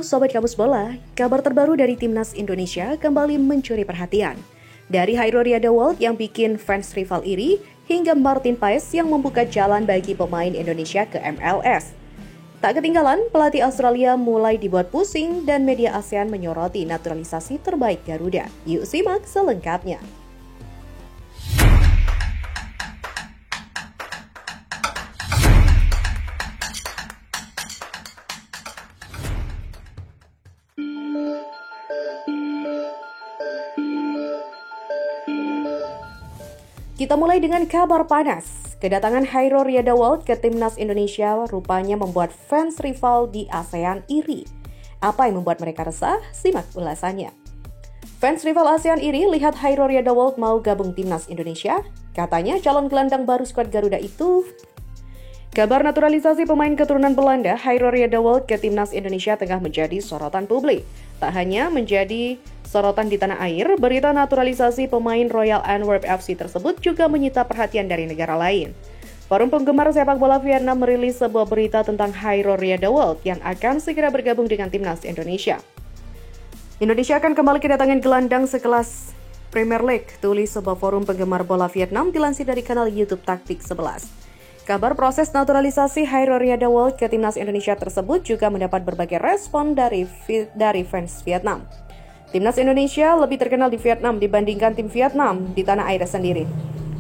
Sobat Kamus Bola, kabar terbaru dari Timnas Indonesia kembali mencuri perhatian. Dari Hairul Riadawold yang bikin fans rival iri, hingga Martin Paes yang membuka jalan bagi pemain Indonesia ke MLS. Tak ketinggalan, pelatih Australia mulai dibuat pusing dan media ASEAN menyoroti naturalisasi terbaik Garuda. Yuk simak selengkapnya. Kita mulai dengan kabar panas. Kedatangan Hairul Riadawold ke Timnas Indonesia rupanya membuat fans rival di ASEAN iri. Apa yang membuat mereka resah? Simak ulasannya. Fans rival ASEAN iri lihat Hairul Riadawold mau gabung Timnas Indonesia. Katanya calon gelandang baru skuad Garuda itu. Kabar naturalisasi pemain keturunan Belanda Hairul Riadawold ke Timnas Indonesia tengah menjadi sorotan publik. Tak hanya menjadi sorotan di tanah air, berita naturalisasi pemain Royal Antwerp FC tersebut juga menyita perhatian dari negara lain. Forum penggemar sepak bola Vietnam merilis sebuah berita tentang Hairul Riadawold yang akan segera bergabung dengan Timnas Indonesia. Indonesia akan kembali kedatangan gelandang sekelas Premier League, tulis sebuah forum penggemar bola Vietnam dilansir dari kanal YouTube Taktik 11. Kabar proses naturalisasi Hairul Riadawold ke Timnas Indonesia tersebut juga mendapat berbagai respon dari fans Vietnam. Timnas Indonesia lebih terkenal di Vietnam dibandingkan tim Vietnam di tanah air sendiri.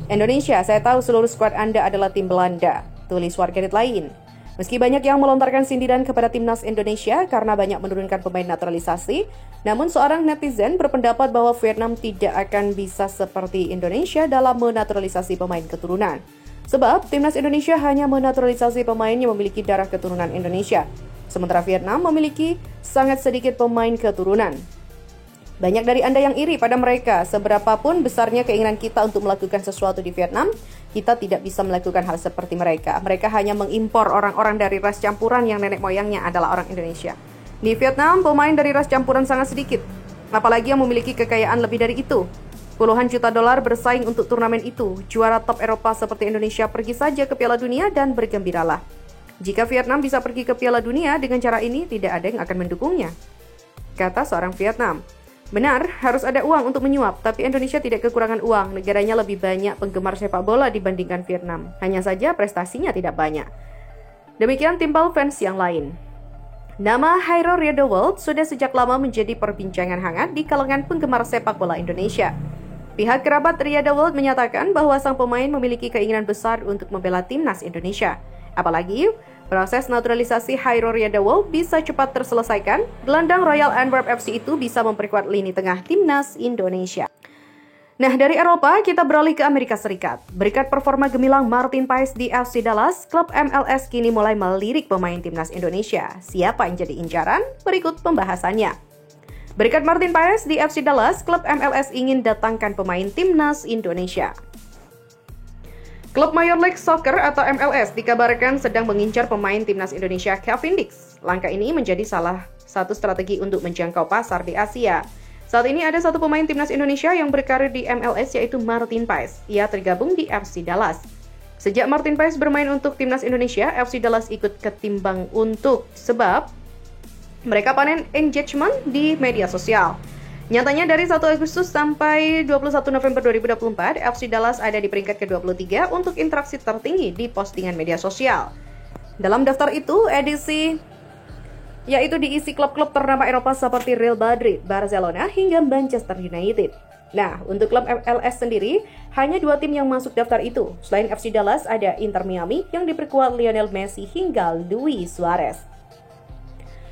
Indonesia, saya tahu seluruh skuad Anda adalah tim Belanda, tulis warganet lain. Meski banyak yang melontarkan sindiran kepada Timnas Indonesia karena banyak menurunkan pemain naturalisasi, namun seorang netizen berpendapat bahwa Vietnam tidak akan bisa seperti Indonesia dalam menaturalisasi pemain keturunan. Sebab Timnas Indonesia hanya menaturalisasi pemain yang memiliki darah keturunan Indonesia, sementara Vietnam memiliki sangat sedikit pemain keturunan. Banyak dari Anda yang iri pada mereka. Seberapapun besarnya keinginan kita untuk melakukan sesuatu di Vietnam, kita tidak bisa melakukan hal seperti mereka. Mereka hanya mengimpor orang-orang dari ras campuran yang nenek moyangnya adalah orang Indonesia. Di Vietnam, pemain dari ras campuran sangat sedikit, apalagi yang memiliki kekayaan lebih dari itu. Puluhan juta dolar bersaing untuk turnamen itu. Juara top Eropa seperti Indonesia pergi saja ke Piala Dunia dan bergembiralah. Jika Vietnam bisa pergi ke Piala Dunia dengan cara ini, tidak ada yang akan mendukungnya, kata seorang Vietnam. Benar, harus ada uang untuk menyuap, tapi Indonesia tidak kekurangan uang. Negaranya lebih banyak penggemar sepak bola dibandingkan Vietnam. Hanya saja prestasinya tidak banyak. Demikian timpal fans yang lain. Nama Hairul Riadawold sudah sejak lama menjadi perbincangan hangat di kalangan penggemar sepak bola Indonesia. Pihak kerabat Riadawold menyatakan bahwa sang pemain memiliki keinginan besar untuk membela Timnas Indonesia. Apalagi, proses naturalisasi Hairul Riadawold bisa cepat terselesaikan, gelandang Royal Antwerp FC itu bisa memperkuat lini tengah Timnas Indonesia. Nah, dari Eropa, kita beralih ke Amerika Serikat. Berkat performa gemilang Martin Paes di FC Dallas, klub MLS kini mulai melirik pemain Timnas Indonesia. Siapa yang jadi incaran? Berikut pembahasannya. Berkat Martin Paes di FC Dallas, klub MLS ingin datangkan pemain Timnas Indonesia. Klub Major League Soccer atau MLS dikabarkan sedang mengincar pemain Timnas Indonesia Kevin Dix. Langkah ini menjadi salah satu strategi untuk menjangkau pasar di Asia. Saat ini ada satu pemain Timnas Indonesia yang berkarir di MLS yaitu Martin Paes. Ia tergabung di FC Dallas. Sejak Martin Paes bermain untuk Timnas Indonesia, FC Dallas ikut ketimbang untuk sebab mereka panen engagement di media sosial. Nyatanya dari 1 Agustus sampai 21 November 2024, FC Dallas ada di peringkat ke-23 untuk interaksi tertinggi di postingan media sosial. Dalam daftar itu, diisi klub-klub ternama Eropa seperti Real Madrid, Barcelona, hingga Manchester United. Nah, untuk klub MLS sendiri, hanya 2 tim yang masuk daftar itu. Selain FC Dallas, ada Inter Miami yang diperkuat Lionel Messi hingga Luis Suarez.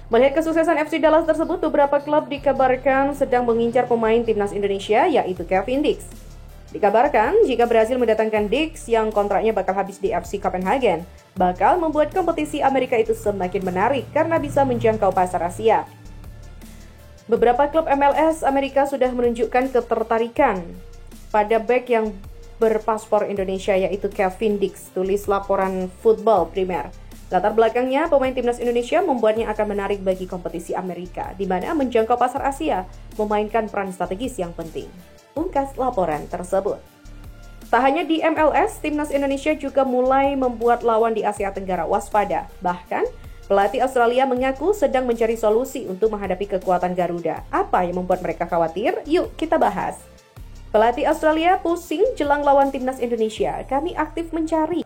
Melihat kesuksesan FC Dallas tersebut, beberapa klub dikabarkan sedang mengincar pemain Timnas Indonesia, yaitu Kevin Dix. Dikabarkan, jika berhasil mendatangkan Dix yang kontraknya bakal habis di FC Copenhagen, bakal membuat kompetisi Amerika itu semakin menarik karena bisa menjangkau pasar Asia. Beberapa klub MLS Amerika sudah menunjukkan ketertarikan pada bek yang berpaspor Indonesia, yaitu Kevin Dix, tulis laporan Football Premier. Latar belakangnya, pemain Timnas Indonesia membuatnya akan menarik bagi kompetisi Amerika, di mana menjangkau pasar Asia memainkan peran strategis yang penting. Ungkas laporan tersebut. Tak hanya di MLS, Timnas Indonesia juga mulai membuat lawan di Asia Tenggara waspada. Bahkan, Pelatih Australia mengaku sedang mencari solusi untuk menghadapi kekuatan Garuda. Apa yang membuat mereka khawatir? Yuk kita bahas. Pelatih Australia pusing jelang lawan timnas Indonesia. Kami aktif mencari.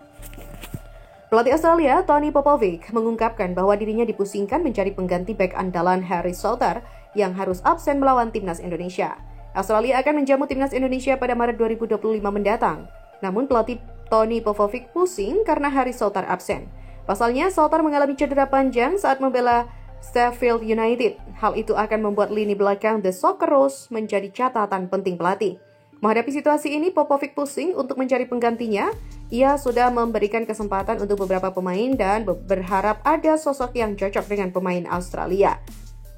Pelatih Australia, Tony Popovic, mengungkapkan bahwa dirinya dipusingkan mencari pengganti bek andalan Harry Souttar yang harus absen melawan timnas Indonesia. Australia akan menjamu timnas Indonesia pada Maret 2025 mendatang. Namun pelatih Tony Popovic pusing karena Harry Souttar absen. Pasalnya, Souttar mengalami cedera panjang saat membela Sheffield United. Hal itu akan membuat lini belakang The Socceroos menjadi catatan penting pelatih. Menghadapi situasi ini, Popovic pusing untuk mencari penggantinya. Ia sudah memberikan kesempatan untuk beberapa pemain dan berharap ada sosok yang cocok dengan pemain Australia.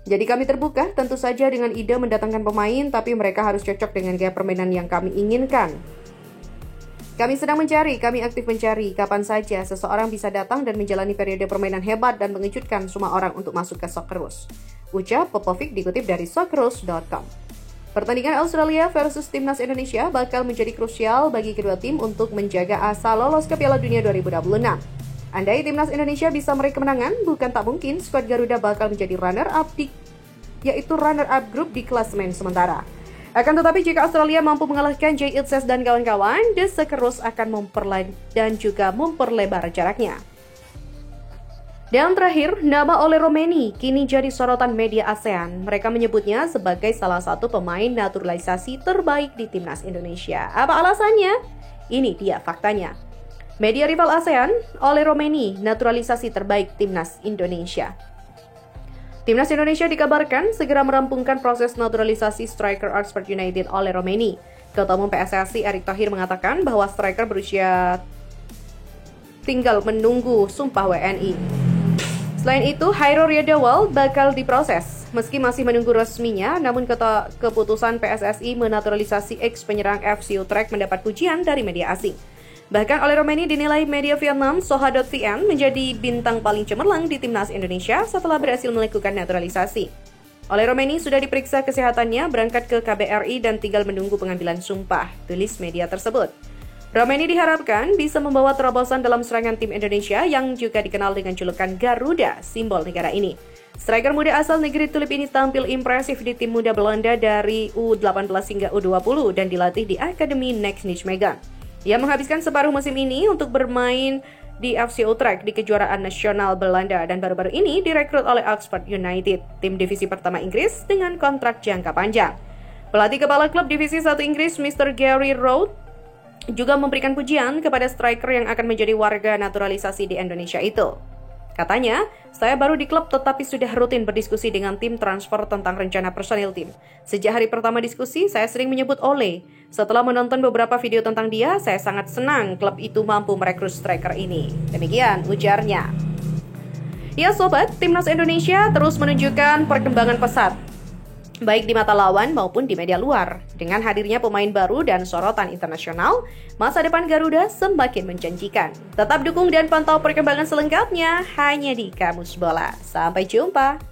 Jadi kami terbuka tentu saja dengan ide mendatangkan pemain, tapi mereka harus cocok dengan gaya permainan yang kami inginkan. Kami sedang mencari, kami aktif mencari kapan saja seseorang bisa datang dan menjalani periode permainan hebat dan mengejutkan semua orang untuk masuk ke Socceroos. Ucap Popovic dikutip dari Socceroos.com. Pertandingan Australia versus timnas Indonesia bakal menjadi krusial bagi kedua tim untuk menjaga asa lolos ke Piala Dunia 2026. Andai timnas Indonesia bisa meraih kemenangan, bukan tak mungkin skuad Garuda bakal menjadi runner-up grup di klasemen sementara. Akan tetapi jika Australia mampu mengalahkan Jay Ilses dan kawan-kawan, The Socceroos akan memperlebar jaraknya. Dan terakhir, nama Ole Romeni kini jadi sorotan media ASEAN. Mereka menyebutnya sebagai salah satu pemain naturalisasi terbaik di timnas Indonesia. Apa alasannya? Ini dia faktanya. Media rival ASEAN, Ole Romeni, naturalisasi terbaik timnas Indonesia. Timnas Indonesia dikabarkan segera merampungkan proses naturalisasi striker Oxford United Ole Romeni. Ketua Umum PSSI Erick Thohir mengatakan bahwa striker berusia tinggal menunggu sumpah WNI. Selain itu, Hairul Riedewald bakal diproses. Meski masih menunggu resminya, namun keputusan PSSI menaturalisasi ex-penyerang FC Utrecht mendapat pujian dari media asing. Bahkan Ole Romeni dinilai media Vietnam Soha.vn menjadi bintang paling cemerlang di timnas Indonesia setelah berhasil melakukan naturalisasi. Ole Romeni sudah diperiksa kesehatannya, berangkat ke KBRI dan tinggal menunggu pengambilan sumpah, tulis media tersebut. Romeni diharapkan bisa membawa terobosan dalam serangan tim Indonesia yang juga dikenal dengan julukan Garuda, simbol negara ini. Striker muda asal negeri Tulip ini tampil impresif di tim muda Belanda dari U18 hingga U20 dan dilatih di Akademi Next Nijmegen. Ia menghabiskan separuh musim ini untuk bermain di FC Utrecht di kejuaraan nasional Belanda dan baru-baru ini direkrut oleh Oxford United, tim divisi pertama Inggris dengan kontrak jangka panjang. Pelatih kepala klub divisi 1 Inggris, Mr. Gary Rowett, juga memberikan pujian kepada striker yang akan menjadi warga naturalisasi di Indonesia itu. Katanya, saya baru di klub tetapi sudah rutin berdiskusi dengan tim transfer tentang rencana personil tim. Sejak hari pertama diskusi, saya sering menyebut Ole. Setelah menonton beberapa video tentang dia, saya sangat senang klub itu mampu merekrut striker ini. Demikian ujarnya. Ya sobat, timnas Indonesia terus menunjukkan perkembangan pesat, baik di mata lawan maupun di media luar. Dengan hadirnya pemain baru dan sorotan internasional, masa depan Garuda semakin menjanjikan. Tetap dukung dan pantau perkembangan selengkapnya hanya di Kamus Bola. Sampai jumpa!